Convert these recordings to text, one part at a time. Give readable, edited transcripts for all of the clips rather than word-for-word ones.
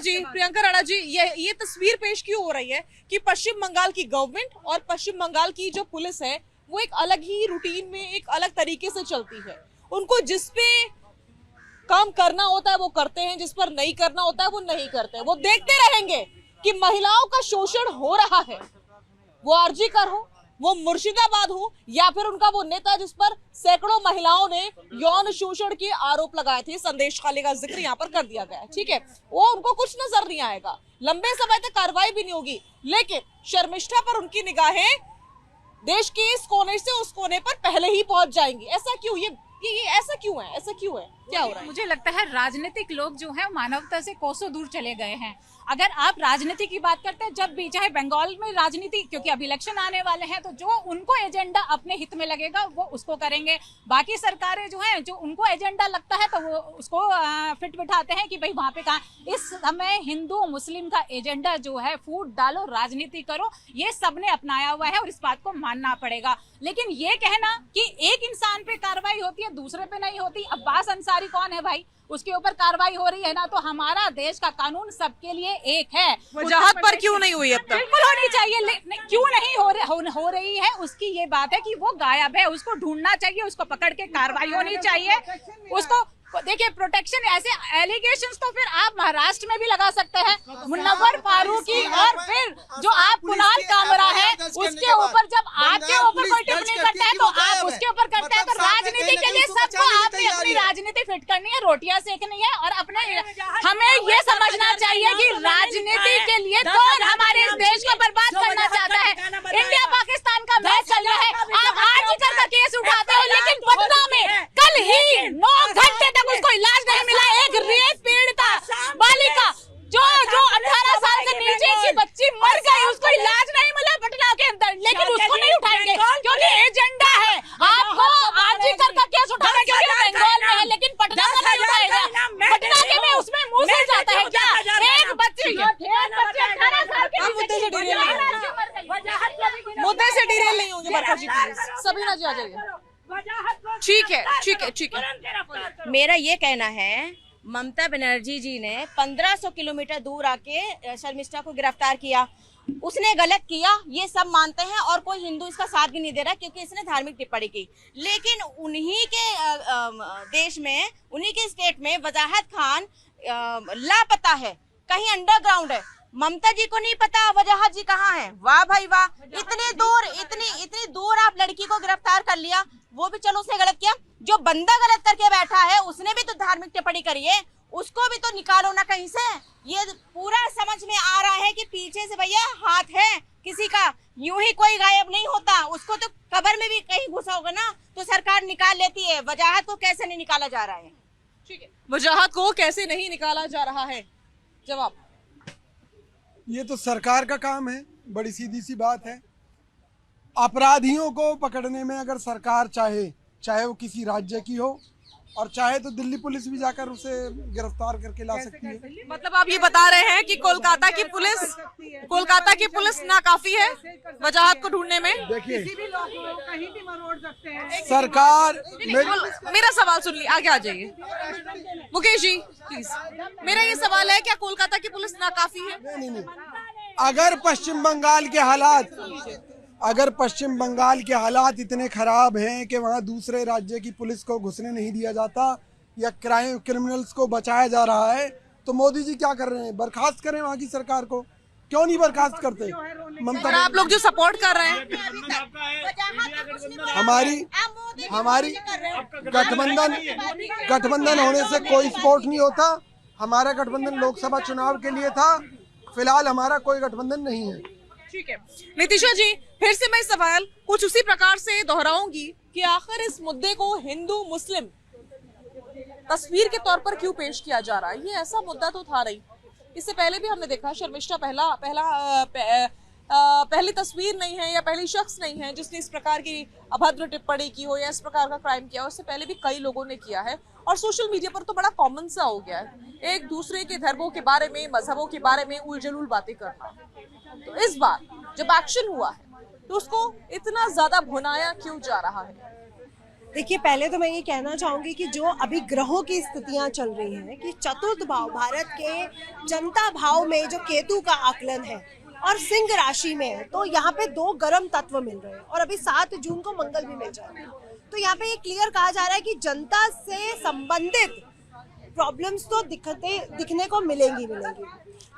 जी, प्रियंका राणा जी, ये तस्वीर पेश क्यों हो रही है कि पश्चिम बंगाल की गवर्नमेंट और पश्चिम बंगाल की जो पुलिस है वो एक अलग ही रूटीन में एक अलग तरीके से चलती है। उनको जिस पे काम करना होता है वो करते हैं, जिस पर नहीं करना होता है वो नहीं करते हैं। वो देखते रहेंगे कि महिलाओं का शोषण हो रहा है, वो आरजी कर हो, वो मुर्शिदाबाद हो, या फिर उनका वो नेता जिस पर सैकड़ों महिलाओं ने यौन शोषण के आरोप लगाए थे। संदेश खाली का जिक्र यहाँ पर कर दिया गया है, ठीक है। वो उनको कुछ नजर नहीं आएगा, लंबे समय तक कार्रवाई भी नहीं होगी, लेकिन शर्मिष्ठा पर उनकी निगाहें देश के इस कोने से उस कोने पर पहले ही पहुंच जाएंगी। ऐसा क्यों? ये ऐसा क्यों है? ऐसा क्यों है? क्या हो रहा है? मुझे लगता है राजनीतिक लोग जो है मानवता से कोसों दूर चले गए हैं। अगर आप राजनीति की बात करते हैं, जब भी चाहे बंगाल में राजनीति, क्योंकि अब इलेक्शन आने वाले हैं, तो जो उनको एजेंडा अपने हित में लगेगा वो उसको करेंगे। बाकी सरकारें जो हैं, जो उनको एजेंडा लगता है तो वो उसको फिट बिठाते हैं कि भाई वहां पे कहाँ। इस समय हिंदू मुस्लिम का एजेंडा जो है, फूट डालो राजनीति करो, ये सबने अपनाया हुआ है और इस बात को मानना पड़ेगा। लेकिन ये कहना कि एक इंसान पे कार्रवाई होती है दूसरे पे नहीं होती, अब्बास अंसारी कौन है भाई, उसके ऊपर कार्रवाई हो रही है ना, तो हमारा देश का कानून सबके लिए एक है। वजाहत पर क्यों नहीं हुई अब तक? बिल्कुल होनी चाहिए, क्यों नहीं हो रही है उसकी ये बात है कि वो गायब है, उसको ढूंढना चाहिए, उसको पकड़ के कार्रवाई होनी चाहिए। उसको देखिए, प्रोटेक्शन, ऐसे एलिगेशंस तो फिर आप महाराष्ट्र में भी लगा सकते हैं, मुनव्वर फारूकी, और फिर जो आप कुणाल कामरा है उसके ऊपर, जब आपके ऊपर कोई टिप्पणी करता है तो आप उसके ऊपर करते हैं। तो राजनीति के लिए सबको आपने अपनी राजनीति फिट करनी है, रोटियां सेकनी है, और अपने हमें ये समझना चाहिए कि राजनीति के लिए कौन हमारे इस देश को बर्बाद करना चाहता है। इंडिया पाकिस्तान का मैच चल रहा है, आप आज का केस उठाते हो, लेकिन पटना में कल ही 9 घंटे तक उसको इलाज नहीं मिला। एक रेप पीड़िता बालिका जो 18 साल से नीचे की बच्ची मर गई, उसको इलाज नहीं मिला पटना के अंदर, लेकिन उसको नहीं उठाएंगे क्योंकि एजेंडा है। आपको आरजी कर का केस उठाना क्योंकि बंगाल में है, लेकिन पटना का नहीं उठाएगा। पटना के में उसमें मुंह से जाता है क्या? एक बच्ची 18 साल की मुद्दे से डिटेल नहीं होंगे बरखा जी, सबीना जी आ जाइए। ठीक है। मेरा ये कहना है, ममता बनर्जी जी ने 1500 किलोमीटर दूर आके शर्मिष्ठा को गिरफ्तार किया, उसने गलत किया, ये सब मानते हैं, और कोई हिंदू इसका साथ भी नहीं दे रहा क्योंकि इसने धार्मिक टिप्पणी की। लेकिन उन्हीं के देश में, उन्हीं के स्टेट में वजाहत खान लापता है, कहीं अंडरग्राउंड है। ममता जी को नहीं पता वजाहत जी कहाँ है। वाह भाई वाह, इतनी दूर आप लड़की को गिरफ्तार कर लिया, वो भी चलो उसने गलत किया। जो बंदा गलत करके बैठा है उसने भी तो धार्मिक टिप्पणी करी है, उसको भी तो निकालो ना कहीं से। ये पूरा समझ में आ रहा है कि पीछे से भैया हाथ है किसी का, यूं ही कोई गायब नहीं होता, उसको तो कब्र में भी कहीं घुसा होगा ना तो सरकार निकाल लेती है। वजाहत को कैसे नहीं निकाला जा रहा है? ठीक है, वजाहत को कैसे नहीं निकाला जा रहा है? जवाब, ये तो सरकार का काम है, बड़ी सीधी सी बात है। अपराधियों को पकड़ने में अगर सरकार चाहे वो किसी राज्य की हो, और चाहे तो दिल्ली पुलिस भी जाकर उसे गिरफ्तार करके ला सकती है। मतलब आप ये बता रहे हैं कि कोलकाता की पुलिस नाकाफी है वजाहत को ढूंढने में? देखिए, कहीं भी मरोड़ सकते हैं सरकार मेरा सवाल सुन ली, आगे आ जाइए मुकेश जी प्लीज। मेरा ये सवाल है, क्या कोलकाता की पुलिस नाकाफी है? नहीं। अगर पश्चिम बंगाल के हालात इतने खराब हैं कि वहाँ दूसरे राज्य की पुलिस को घुसने नहीं दिया जाता या क्रिमिनल्स को बचाया जा रहा है, तो मोदी जी क्या कर रहे हैं? बर्खास्त करें वहाँ की सरकार को, क्यों नहीं बर्खास्त करते? ममता, आप लोग जो सपोर्ट कर रहे हैं, हमारी गठबंधन होने से कोई सपोर्ट नहीं होता। हमारा गठबंधन लोकसभा चुनाव के लिए था, फिलहाल हमारा कोई गठबंधन नहीं है। ठीक है नितिशा जी, फिर से मैं सवाल कुछ उसी प्रकार से दोहराऊंगी कि आखिर इस मुद्दे को हिंदू मुस्लिम तस्वीर के तौर पर क्यों पेश किया जा रहा है? ये ऐसा मुद्दा तो था नहीं, इससे पहले भी हमने देखा शर्मिष्ठा पहली तस्वीर नहीं है या पहली शख्स नहीं है जिसने इस प्रकार की अभद्र टिप्पणी की हो या इस प्रकार का क्राइम किया हो। उससे पहले भी कई लोगों ने किया है और सोशल मीडिया पर तो बड़ा कॉमन सा हो गया है एक दूसरे के धर्मों के बारे में, मजहबों के बारे में उलझुल बातें करना। तो इस बार जब एक्शन हुआ है तो उसको इतना ज्यादा भुनाया क्यों जा रहा है? देखिए, पहले तो मैं ये कहना चाहूंगी कि जो अभी ग्रहों की स्थितियां चल रही हैं कि चतुर्थ भाव भारत के जनता भाव में जो केतु का आकलन है और सिंह राशि में है, तो यहाँ पे दो गर्म तत्व मिल रहे हैं और अभी 7 जून को मंगल भी मिल जाएगा। तो यहाँ पे ये क्लियर कहा जा रहा है कि जनता से संबंधित प्रॉब्लम्स तो दिखने को मिलेंगी।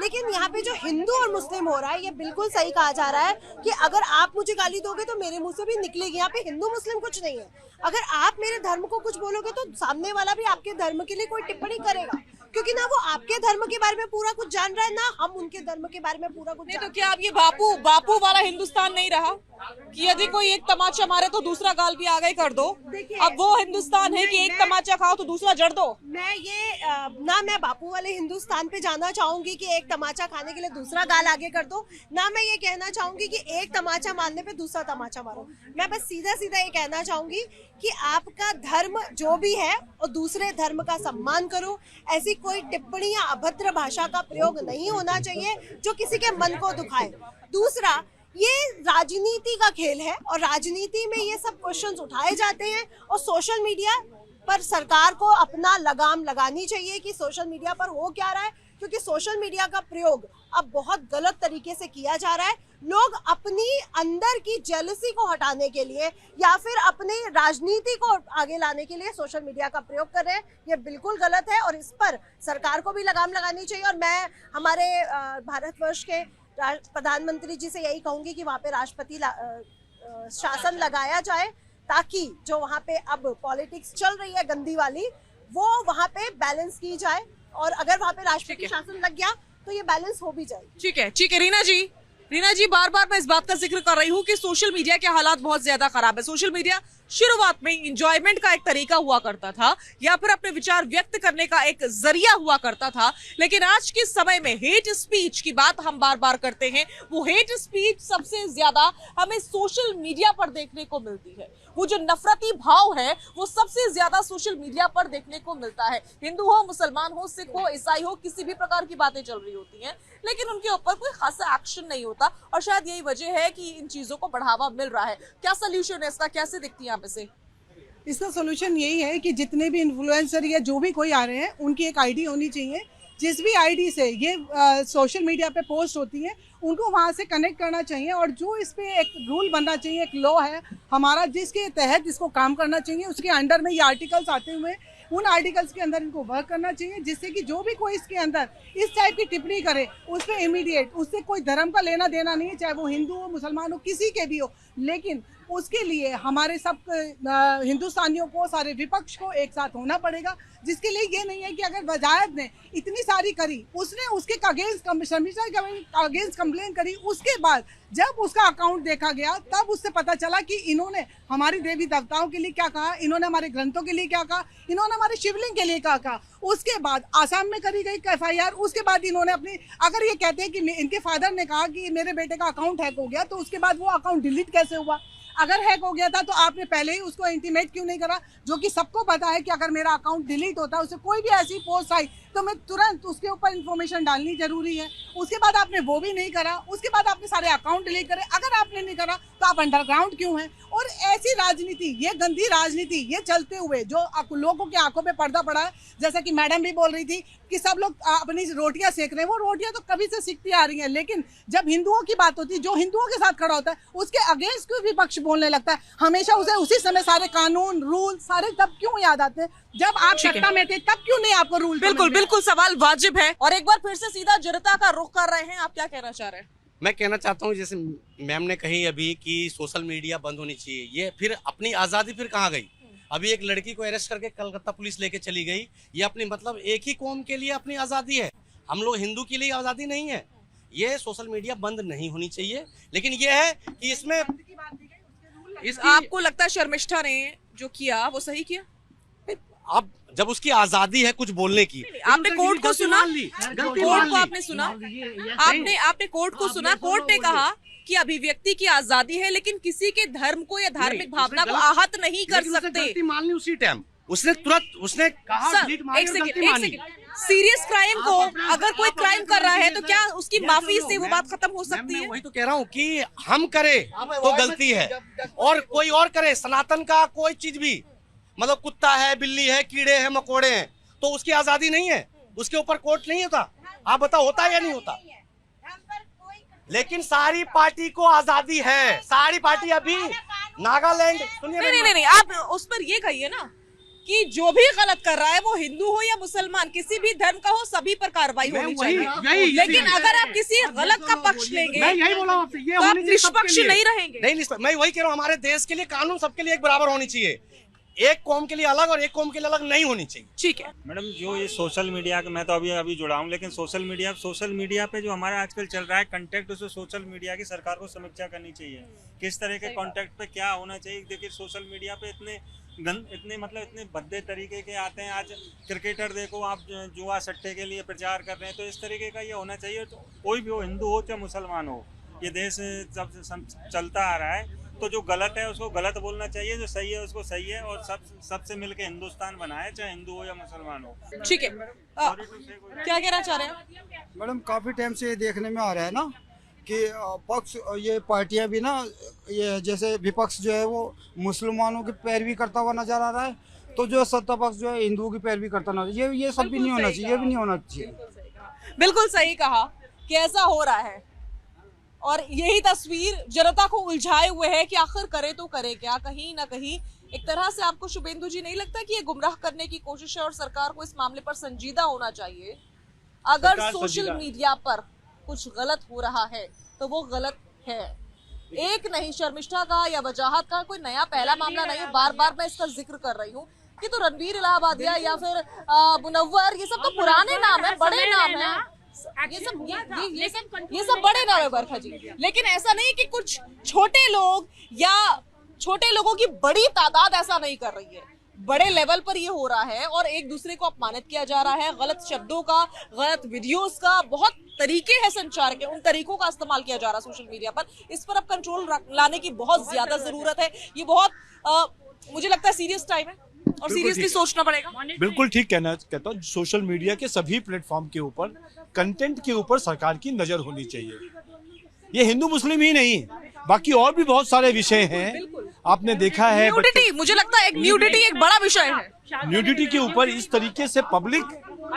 लेकिन यहाँ पे जो हिंदू और मुस्लिम हो रहा है, ये बिल्कुल सही कहा जा रहा है कि अगर आप मुझे गाली दोगे तो मेरे मुंह से भी निकलेगी। यहाँ पे हिंदू मुस्लिम कुछ नहीं है। अगर आप मेरे धर्म को कुछ बोलोगे तो सामने वाला भी आपके धर्म के लिए कोई टिप्पणी करेगा, क्योंकि ना वो आपके धर्म के बारे में पूरा कुछ जान रहा है, ना हम उनके धर्म के बारे में पूरा कुछ नहीं। तो क्या अब ये बापू वाला हिंदुस्तान नहीं रहा कि यदि कोई एक तमाचा मारे तो दूसरा गाल भी आगे कर दो? अब वो हिंदुस्तान है कि एक तमाचा खाओ तो दूसरा जड़ दो। मैं बापू वाले हिंदुस्तान पे जाना चाहूंगी कि एक तमाचा खाने के लिए दूसरा गाल आगे कर दो, ना मैं ये कहना चाहूंगी कि एक तमाचा मारने पे दूसरा तमाचा मारो। मैं बस सीधा सीधा ये कहना चाहूंगी कि आपका धर्म जो भी है और दूसरे धर्म का सम्मान करो। ऐसी कोई टिप्पणी या अभद्र भाषा का प्रयोग नहीं होना चाहिए जो किसी के मन को दुखाए। दूसरा, ये राजनीति का खेल है और राजनीति में ये सब क्वेश्चंस उठाए जाते हैं और सोशल मीडिया पर सरकार को अपना लगाम लगानी चाहिए कि सोशल मीडिया पर हो क्या रहा है, क्योंकि सोशल मीडिया का प्रयोग अब बहुत गलत तरीके से किया जा रहा है। लोग अपनी अंदर की जेलसी को हटाने के लिए या फिर अपनी राजनीति को आगे लाने के लिए सोशल मीडिया का प्रयोग कर रहे हैं। ये बिल्कुल गलत है और इस पर सरकार को भी लगाम लगानी चाहिए। और मैं हमारे भारतवर्ष के प्रधानमंत्री जी से यही कहूंगी कि वहाँ पे राष्ट्रपति शासन लगाया जाए, ताकि जो वहाँ पे अब पॉलिटिक्स चल रही है गंदी वाली, वो वहाँ पे बैलेंस की जाए। और अगर वहाँ पे राष्ट्रपति शासन लग गया तो ये बैलेंस हो भी जाएगी। ठीक है रीना जी, बार बार मैं इस बात का जिक्र कर रही हूँ कि सोशल मीडिया के हालात बहुत ज्यादा खराब है। सोशल मीडिया शुरुआत में इंजॉयमेंट का एक तरीका हुआ करता था या फिर अपने विचार व्यक्त करने का एक जरिया हुआ करता था, लेकिन आज के समय में हेट स्पीच की बात हम बार बार करते हैं। वो हेट स्पीच सबसे ज्यादा हमें सोशल मीडिया पर देखने को मिलती है। वो जो नफरती भाव है वो सबसे ज्यादा सोशल मीडिया पर देखने को मिलता है। हिंदू हो, मुसलमान हो, सिख हो, ईसाई हो, किसी भी प्रकार की बातें चल रही होती हैं, लेकिन उनके ऊपर कोई खासा एक्शन नहीं होता और शायद यही वजह है कि इन चीजों को बढ़ावा मिल रहा है। क्या सोल्यूशन है इसका, कैसे दिखती है यहाँ पे से? इसका सोल्यूशन यही है कि जितने भी इन्फ्लुएंसर या जो भी कोई आ रहे हैं, उनकी एक आईडी होनी चाहिए। जिस भी आईडी से ये सोशल मीडिया पे पोस्ट होती है, उनको वहाँ से कनेक्ट करना चाहिए और जो इस पे एक रूल बनना चाहिए, एक लॉ है हमारा जिसके तहत इसको काम करना चाहिए, उसके अंडर में ये आर्टिकल्स आते हुए उन आर्टिकल्स के अंदर इनको वर्क करना चाहिए, जिससे कि जो भी कोई इसके अंदर इस टाइप की टिप्पणी करे उस पर इमीडिएट, उससे कोई धर्म का लेना देना नहीं है, चाहे वो हिंदू हो, मुसलमान हो, किसी के भी हो, लेकिन उसके लिए हमारे सब हिंदुस्तानियों को, सारे विपक्ष को एक साथ होना पड़ेगा। जिसके लिए ये नहीं है कि अगर वजायत ने इतनी सारी करी, उसने उसके अगेंस्ट कंप्लेन करी, उसके बाद जब उसका अकाउंट देखा गया तब उससे पता चला कि इन्होंने हमारी देवी देवताओं के लिए क्या कहा, इन्होंने हमारे ग्रंथों के लिए क्या कहा, इन्होंने हमारे शिवलिंग के लिए क्या कहा। उसके बाद आसाम में करी गई FIR, उसके बाद इन्होंने अपनी, अगर ये कहते हैं कि इनके फादर ने कहा कि मेरे बेटे का अकाउंट हैक हो गया, तो उसके बाद वो अकाउंट डिलीट कैसे हुआ? अगर हैक हो गया था तो आपने पहले ही उसको इंटीमेट क्यों नहीं करा? जो कि सबको पता है कि अगर मेरा अकाउंट डिलीट होता है, उससे कोई भी ऐसी पोस्ट आई तो मैं तुरंत उसके ऊपर इन्फॉर्मेशन डालनी जरूरी है। उसके बाद आपने वो भी नहीं करा, उसके बाद आपने सारे अकाउंट डिलीट करे। अगर आपने नहीं करा तो आप अंडरग्राउंड क्यों हैं? और ऐसी राजनीति, ये गंदी राजनीति, ये चलते हुए जो लोगों की आंखों पे पर्दा पड़ा है, जैसा कि मैडम भी बोल रही थी कि सब लोग अपनी रोटियां सेक रहे हैं, वो रोटियां तो कभी से सीखती आ रही हैं, लेकिन जब हिंदुओं की बात होती है, जो हिंदुओं के साथ खड़ा होता है, उसके अगेंस्ट कोई विपक्ष बोलने लगता है, हमेशा उसे उसी समय सारे कानून रूल सारे तब क्यों याद आते हैं जब आप सत्ता में थे, तब क्यों नहीं आपको रूल? बिल्कुल सवाल वाजिब है। और एक बार फिर से सीधा जनता का रुख कर रहे हैं, आप क्या कहना चाह रहे हैं? मैं कहना चाहता हूँ, जैसे मैम ने कही अभी कि सोशल मीडिया बंद होनी चाहिए, ये फिर अपनी आज़ादी फिर कहाँ गई? अभी एक लड़की को अरेस्ट करके कलकत्ता पुलिस लेके चली गई, ये अपनी मतलब एक ही कौम के लिए अपनी आज़ादी है, हम लोग हिंदू के लिए आज़ादी नहीं है। ये सोशल मीडिया बंद नहीं होनी चाहिए, लेकिन ये है कि इसमें आपको लगता है शर्मिष्ठा ने जो किया वो सही किया? अब जब उसकी आजादी है कुछ बोलने की, आपने कोर्ट को सुना, कोर्ट को आपने सुना, आपने कोर्ट को सुना, कोर्ट ने कहा कि अभिव्यक्ति की आजादी है, लेकिन किसी के धर्म को या धार्मिक भावना को आहत नहीं कर सकते। मान ली उसी टाइम उसने तुरंत उसने कहा एक सेकंड, सीरियस क्राइम को अगर कोई क्राइम कर रहा है तो क्या उसकी माफी से वो बात खत्म हो सकती है? वही तो कह रहा हूँ कि हम करे तो गलती है और कोई और करे, सनातन का कोई चीज भी मतलब कुत्ता है, बिल्ली है, कीड़े हैं, मकोड़े हैं, तो उसकी आजादी नहीं है, उसके ऊपर कोर्ट नहीं होता? आप बताओ होता है या नहीं होता? लेकिन सारी पार्टी को आजादी है, सारी पार्टी अभी नागालैंड सुनिए नहीं, आप उस पर ये कहिए ना कि जो भी गलत कर रहा है वो हिंदू हो या मुसलमान, किसी भी धर्म का हो, सभी पर कार्रवाई होनी चाहिए। लेकिन अगर आप किसी गलत का पक्ष लेंगे, मैं यही बोला आपसे, ये तो आप होनी चाहिए सबके निष्पक्ष लिए। नहीं रहेंगे। नहीं, मैं वही कह रहा हूँ, हमारे देश के लिए कानून सबके लिए एक बराबर होनी चाहिए, एक कौम के लिए अलग और एक कौम के लिए अलग नहीं होनी चाहिए। ठीक है मैडम, जो ये सोशल मीडिया का, मैं तो अभी जुड़ा हूँ, लेकिन सोशल मीडिया पे जो हमारा आजकल चल रहा है कंटेंट, उसे सोशल मीडिया की सरकार को समीक्षा करनी चाहिए, किस तरह के कंटेंट पे क्या होना चाहिए। देखिए सोशल मीडिया पे इतने भद्दे तरीके के आते हैं। आज क्रिकेटर देखो आप, जुआ सट्टे के लिए प्रचार कर रहे हैं, तो इस तरीके का ये होना चाहिए। तो कोई भी हो, हिंदू हो चाहे मुसलमान हो, ये देश जब चलता आ रहा है, तो जो गलत है उसको गलत बोलना चाहिए, जो सही है उसको सही है, और सबसे मिलके हिंदुस्तान बनाए, चाहे हिंदू हो या मुसलमान हो। ठीक है, क्या कहना चाह रहे हैं? मैडम, काफ़ी टाइम से ये देखने में आ रहा है ना कि पक्ष, ये पार्टियां भी ना, ये जैसे विपक्ष जो है वो मुसलमानों की पैरवी करता हुआ नजर आ रहा है, तो जो सत्ता पक्ष जो है हिंदुओं की पैरवी करता नजर, ये सब भी नहीं होना चाहिए, ये भी नहीं होना चाहिए। बिल्कुल सही कहा कि ऐसा हो रहा है, और यही तस्वीर जनता को उलझाए हुए है कि आखिर करे तो करे क्या। कहीं ना कहीं एक तरह से आपको शुभेंदु जी नहीं लगता कि ये गुमराह करने की कोशिश है, और सरकार को इस मामले पर संजीदा होना चाहिए? अगर सोशल मीडिया पर कुछ गलत हो रहा है तो वो गलत है। एक नहीं, शर्मिष्ठा का या वजाहत का कोई नया पहला मामला नहीं है, बार बार मैं इसका जिक्र कर रही हूँ कि तो रणवीर इलाहाबादिया या फिर मुनव्वर, ये सब तो पुराने नाम है, बड़े नाम है, ये सब बड़े नाम है बरखा जी। लेकिन ऐसा नहीं कि कुछ छोटे लोग या छोटे लोगों की बड़ी तादाद ऐसा नहीं कर रही है, बड़े लेवल पर ये हो रहा है, और एक दूसरे को अपमानित किया जा रहा है, गलत शब्दों का, गलत वीडियोस का, बहुत तरीके हैं संचार के, उन तरीकों का इस्तेमाल किया जा रहा है सोशल मीडिया पर। इस पर अब कंट्रोल लाने की बहुत ज्यादा जरूरत है। ये बहुत मुझे लगता है सीरियस टाइम है और सीरियसली सोचना पड़ेगा। बिल्कुल ठीक कहता हूँ। सोशल मीडिया के सभी प्लेटफॉर्म के ऊपर कंटेंट के ऊपर सरकार की नजर होनी चाहिए। ये हिंदू मुस्लिम ही नहीं, बाकी और भी बहुत सारे विषय हैं। आपने देखा है न्यूडिटी, मुझे लगता है न्यूडिटी एक बड़ा विषय है। न्यूडिटी के ऊपर इस तरीके से पब्लिक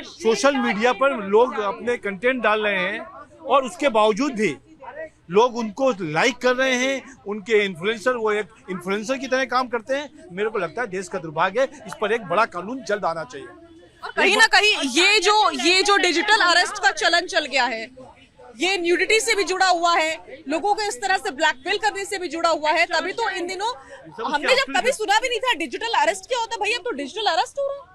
सोशल मीडिया पर लोग अपने कंटेंट डाल रहे हैं, और उसके बावजूद भी लोग उनको लाइक कर रहे हैं, उनके इन्फ्लुएंसर, वो एक इन्फ्लुएंसर की तरह काम करते हैं। मेरे को लगता है देश का दुर्भाग्य है, इस पर एक बड़ा कानून जल्द आना चाहिए। और कहीं ना कहीं ये जो डिजिटल अरेस्ट का चलन चल गया है, ये न्यूडिटी से भी जुड़ा हुआ है, लोगों को इस तरह से ब्लैकमेल करने से भी जुड़ा हुआ है। तभी तो इन दिनों हमने जब कभी सुना भी नहीं था डिजिटल अरेस्ट क्या होता है, भाई अब तो डिजिटल अरेस्ट हो रहा है।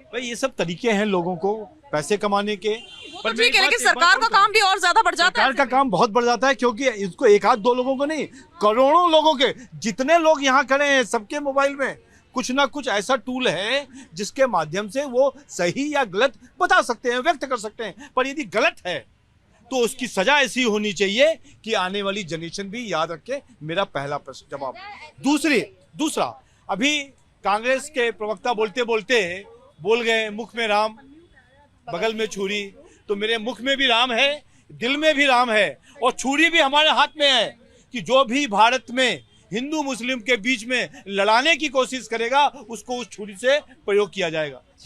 भाई ये सब तरीके हैं लोगों को पैसे कमाने के। पर ठीक है, लेकिन सरकार का काम भी और ज्यादा बढ़ जाता है। सरकार का काम बहुत बढ़ जाता है, क्योंकि इसको एक आध दो लोगों को नहीं, करोड़ों लोगों के, जितने लोग यहाँ खड़े हैं सबके मोबाइल में कुछ ना कुछ ऐसा टूल है जिसके माध्यम से वो सही या गलत बता सकते हैं, व्यक्त कर सकते हैं। पर यदि गलत है तो उसकी सजा ऐसी होनी चाहिए कि आने वाली जनरेशन भी याद रखे। मेरा पहला प्रश्न जवाब। दूसरा, अभी कांग्रेस के प्रवक्ता बोलते बोलते बोल गए मुख में राम बगल में छुरी, तो मेरे मुख में भी राम है, दिल में भी राम है, और छुरी भी हमारे हाथ में है कि जो भी भारत में हिंदू मुस्लिम के बीच में लड़ाने की कोशिश करेगा उसको उस छुरी से प्रयोग किया जाएगा।